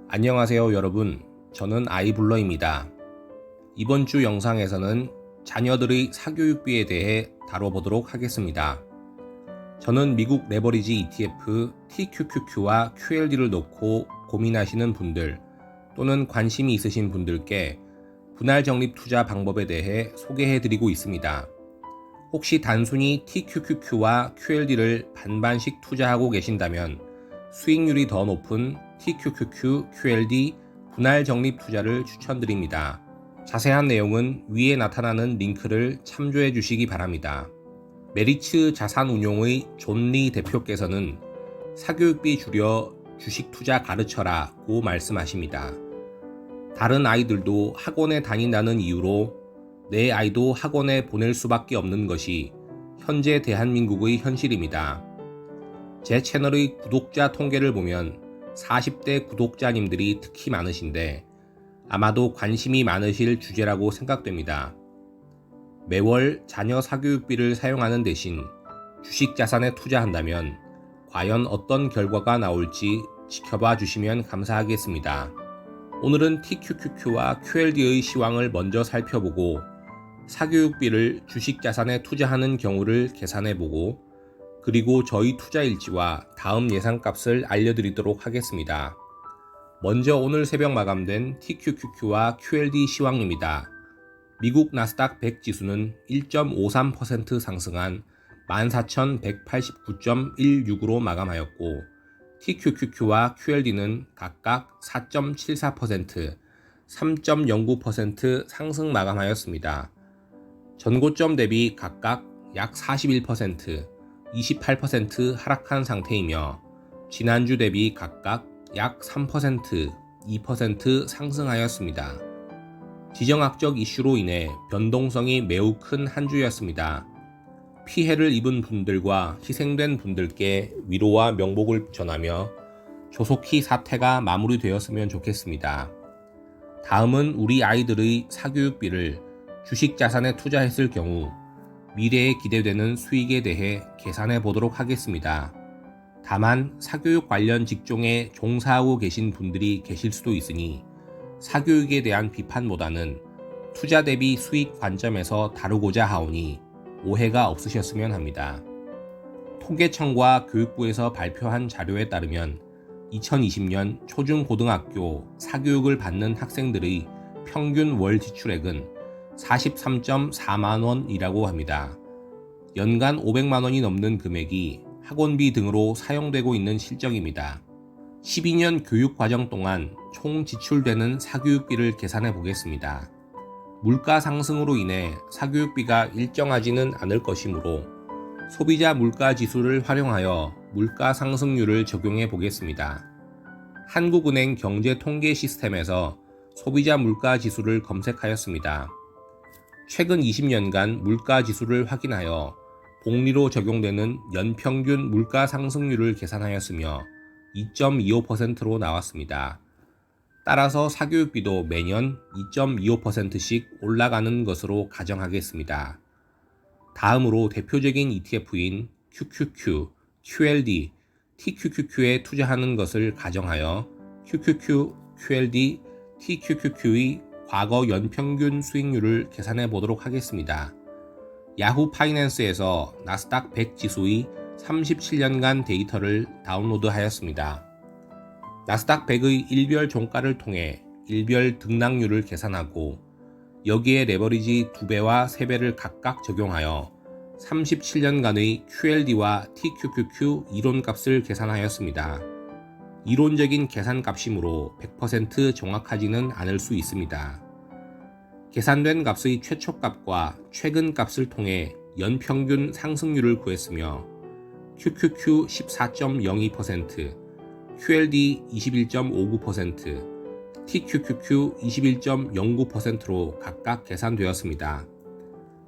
안녕하세요 여러분, 저는 아이블러입니다. 이번 주 영상에서는 자녀들의 사교육비에 대해 다뤄보도록 하겠습니다. 저는 미국 레버리지 ETF TQQQ와 QLD를 놓고 고민하시는 분들 또는 관심이 있으신 분들께 분할 적립 투자 방법에 대해 소개해드리고 있습니다. 혹시 단순히 TQQQ와 QLD를 반반씩 투자하고 계신다면 수익률이 더 높은 TQQQ, QLD 분할 적립 투자를 추천드립니다. 자세한 내용은 위에 나타나는 링크를 참조해 주시기 바랍니다. 메리츠 자산운용의 존 리 대표께서는 사교육비 줄여 주식 투자 가르쳐라고 말씀하십니다. 다른 아이들도 학원에 다닌다는 이유로 내 아이도 학원에 보낼 수밖에 없는 것이 현재 대한민국의 현실입니다. 제 채널의 구독자 통계를 보면 40대 구독자님들이 특히 많으신데 아마도 관심이 많으실 주제라고 생각됩니다. 매월 자녀 사교육비를 사용하는 대신 주식 자산에 투자한다면 과연 어떤 결과가 나올지 지켜봐 주시면 감사하겠습니다. 오늘은 TQQQ와 QLD의 시황을 먼저 살펴보고 사교육비를 주식 자산에 투자하는 경우를 계산해보고 그리고 저희 투자 일지와 다음 예상값을 알려드리도록 하겠습니다. 먼저 오늘 새벽 마감된 TQQQ와 QLD 시황입니다. 미국 나스닥 100 지수는 1.53% 상승한 14,189.16으로 마감하였고 TQQQ와 QLD는 각각 4.74%, 3.09% 상승 마감하였습니다. 전고점 대비 각각 약 41%, 28% 하락한 상태이며 지난주 대비 각각 약 3%, 2% 상승하였습니다. 지정학적 이슈로 인해 변동성이 매우 큰 한 주였습니다. 피해를 입은 분들과 희생된 분들께 위로와 명복을 전하며 조속히 사태가 마무리되었으면 좋겠습니다. 다음은 우리 아이들의 사교육비를 주식 자산에 투자했을 경우 미래에 기대되는 수익에 대해 계산해 보도록 하겠습니다. 다만 사교육 관련 직종에 종사하고 계신 분들이 계실 수도 있으니 사교육에 대한 비판보다는 투자 대비 수익 관점에서 다루고자 하오니 오해가 없으셨으면 합니다. 통계청과 교육부에서 발표한 자료에 따르면 2020년 초중고등학교 사교육을 받는 학생들의 평균 월 지출액은 43.4만원이라고 합니다. 연간 500만원이 넘는 금액이 학원비 등으로 사용되고 있는 실정입니다. 12년 교육과정 동안 총 지출되는 사교육비를 계산해 보겠습니다. 물가 상승으로 인해 사교육비가 일정하지는 않을 것이므로 소비자 물가 지수를 활용하여 물가 상승률을 적용해 보겠습니다. 한국은행 경제통계 시스템에서 소비자 물가 지수를 검색하였습니다. 최근 20년간 물가 지수를 확인하여 복리로 적용되는 연평균 물가 상승률을 계산하였으며 2.25%로 나왔습니다. 따라서 사교육비도 매년 2.25%씩 올라가는 것으로 가정하겠습니다. 다음으로 대표적인 ETF인 QQQ, QLD, TQQQ에 투자하는 것을 가정하여 QQQ, QLD, TQQQ의 과거 연평균 수익률을 계산해 보도록 하겠습니다. 야후 파이낸스에서 나스닥 100 지수의 37년간 데이터를 다운로드하였습니다. 나스닥 100의 일별 종가를 통해 일별 등락률을 계산하고 여기에 레버리지 2배와 3배를 각각 적용하여 37년간의 QLD와 TQQQ 이론값을 계산하였습니다. 이론적인 계산값이므로 100% 정확하지는 않을 수 있습니다. 계산된 값의 최초값과 최근값을 통해 연평균 상승률을 구했으며 QQQ 14.02%, QLD 21.59%, TQQQ 21.09%로 각각 계산되었습니다.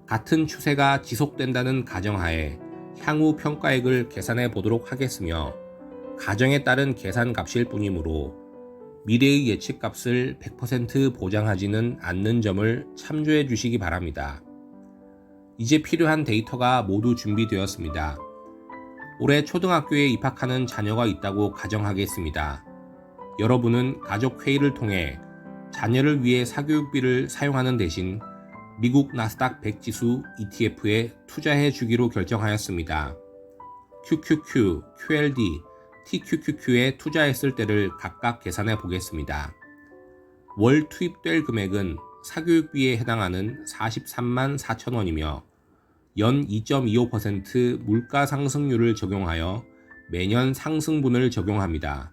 같은 추세가 지속된다는 가정하에 향후 평가액을 계산해 보도록 하겠으며 가정에 따른 계산값일 뿐이므로 미래의 예측값을 100% 보장하지는 않는 점을 참조해 주시기 바랍니다. 이제 필요한 데이터가 모두 준비되었습니다. 올해 초등학교에 입학하는 자녀가 있다고 가정하겠습니다. 여러분은 가족회의를 통해 자녀를 위해 사교육비를 사용하는 대신 미국 나스닥 100 지수 ETF에 투자해 주기로 결정하였습니다. QQQ, QLD, TQQQ에 투자했을 때를 각각 계산해 보겠습니다. 월 투입될 금액은 사교육비에 해당하는 43만 4천 원이며 연 2.25% 물가 상승률을 적용하여 매년 상승분을 적용합니다.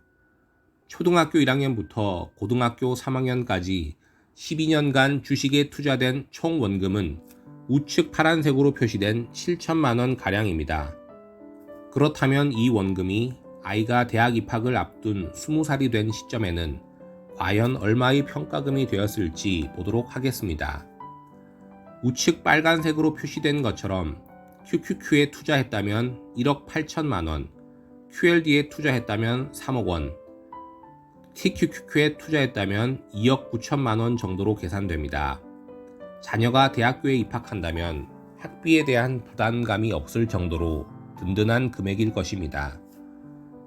초등학교 1학년부터 고등학교 3학년까지 12년간 주식에 투자된 총 원금은 우측 파란색으로 표시된 7천만 원 가량입니다. 그렇다면 이 원금이 아이가 대학 입학을 앞둔 20살이 된 시점에는 과연 얼마의 평가금이 되었을지 보도록 하겠습니다. 우측 빨간색으로 표시된 것처럼 QQQ에 투자했다면 1억 8천만 원, QLD에 투자했다면 3억 원, TQQQ에 투자했다면 2억 9천만 원 정도로 계산됩니다. 자녀가 대학교에 입학한다면 학비에 대한 부담감이 없을 정도로 든든한 금액일 것입니다.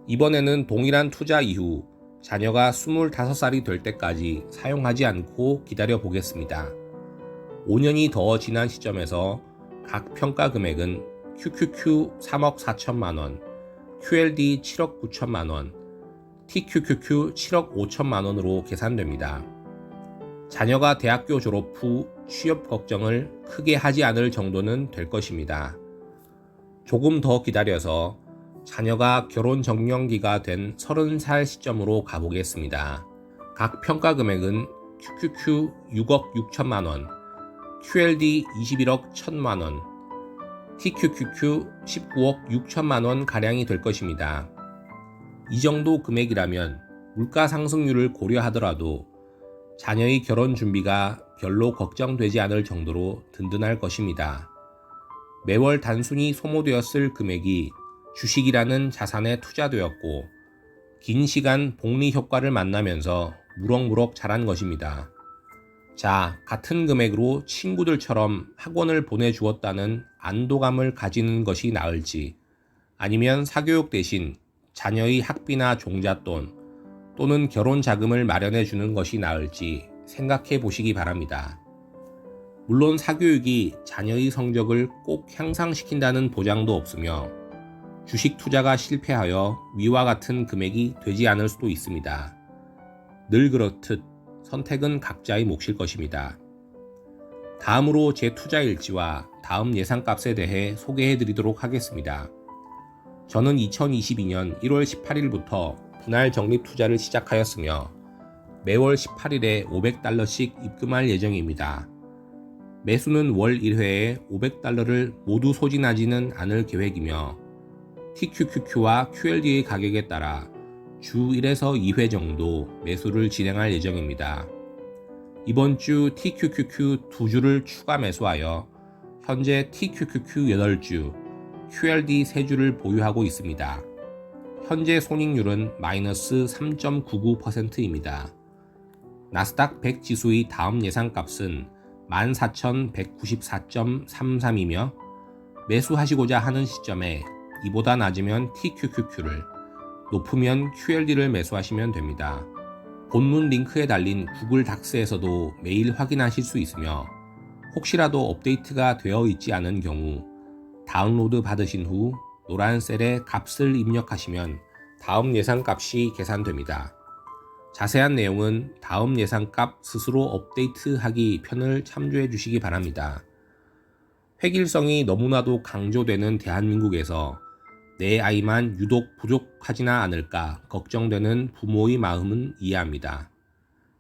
이번에는 동일한 투자 이후 자녀가 25살이 될 때까지 사용하지 않고 기다려 보겠습니다. 5년이 더 지난 시점에서 각 평가 금액은 QQQ 3억 4천만 원, QLD 7억 9천만 원, TQQQ 7억 5천만 원으로 계산됩니다. 자녀가 대학교 졸업 후 취업 걱정을 크게 하지 않을 정도는 될 것입니다. 조금 더 기다려서 자녀가 결혼 적령기가 된 30살 시점으로 가보겠습니다. 각 평가 금액은 QQQ 6억 6천만 원, QLD 21억 1천만 원, TQQQ 19억 6천만 원 가량이 될 것입니다. 이 정도 금액이라면 물가 상승률을 고려하더라도 자녀의 결혼 준비가 별로 걱정되지 않을 정도로 든든할 것입니다. 매월 단순히 소모되었을 금액이 주식이라는 자산에 투자되었고 긴 시간 복리 효과를 만나면서 무럭무럭 자란 것입니다. 자, 같은 금액으로 친구들처럼 학원을 보내주었다는 안도감을 가지는 것이 나을지 아니면 사교육 대신 자녀의 학비나 종잣돈 또는 결혼 자금을 마련해 주는 것이 나을지 생각해 보시기 바랍니다. 물론 사교육이 자녀의 성적을 꼭 향상시킨다는 보장도 없으며 주식 투자가 실패하여 위와 같은 금액이 되지 않을 수도 있습니다. 늘 그렇듯 선택은 각자의 몫일 것입니다. 다음으로 제 투자 일지와 다음 예상값에 대해 소개해 드리도록 하겠습니다. 저는 2022년 1월 18일부터 분할 적립 투자를 시작하였으며 매월 18일에 $500씩 입금할 예정입니다. 매수는 월 1회에 $500를 모두 소진하지는 않을 계획이며 TQQQ와 QLD의 가격에 따라 주 1에서 2회 정도 매수를 진행할 예정입니다. 이번 주 TQQQ 2주를 추가 매수하여 현재 TQQQ 8주, QLD 3주를 보유하고 있습니다. 현재 손익률은 마이너스 3.99%입니다. 나스닥 100 지수의 다음 예상값은 14,194.33이며 매수하시고자 하는 시점에 이보다 낮으면 TQQQ를, 높으면 QLD를 매수하시면 됩니다. 본문 링크에 달린 구글 닥스에서도 매일 확인하실 수 있으며 혹시라도 업데이트가 되어 있지 않은 경우 다운로드 받으신 후 노란 셀에 값을 입력하시면 다음 예상값이 계산됩니다. 자세한 내용은 다음 예상값 스스로 업데이트하기 편을 참조해 주시기 바랍니다. 획일성이 너무나도 강조되는 대한민국에서 내 아이만 유독 부족하지나 않을까 걱정되는 부모의 마음은 이해합니다.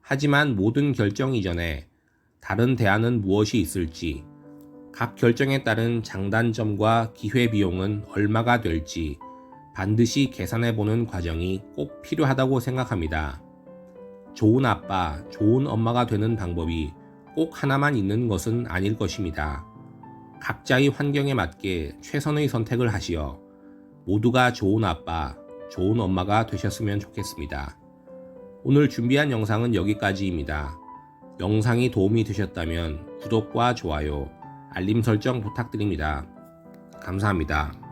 하지만 모든 결정 이전에 다른 대안은 무엇이 있을지, 각 결정에 따른 장단점과 기회비용은 얼마가 될지 반드시 계산해보는 과정이 꼭 필요하다고 생각합니다. 좋은 아빠, 좋은 엄마가 되는 방법이 꼭 하나만 있는 것은 아닐 것입니다. 각자의 환경에 맞게 최선의 선택을 하시어 모두가 좋은 아빠, 좋은 엄마가 되셨으면 좋겠습니다. 오늘 준비한 영상은 여기까지입니다. 영상이 도움이 되셨다면 구독과 좋아요, 알림 설정 부탁드립니다. 감사합니다.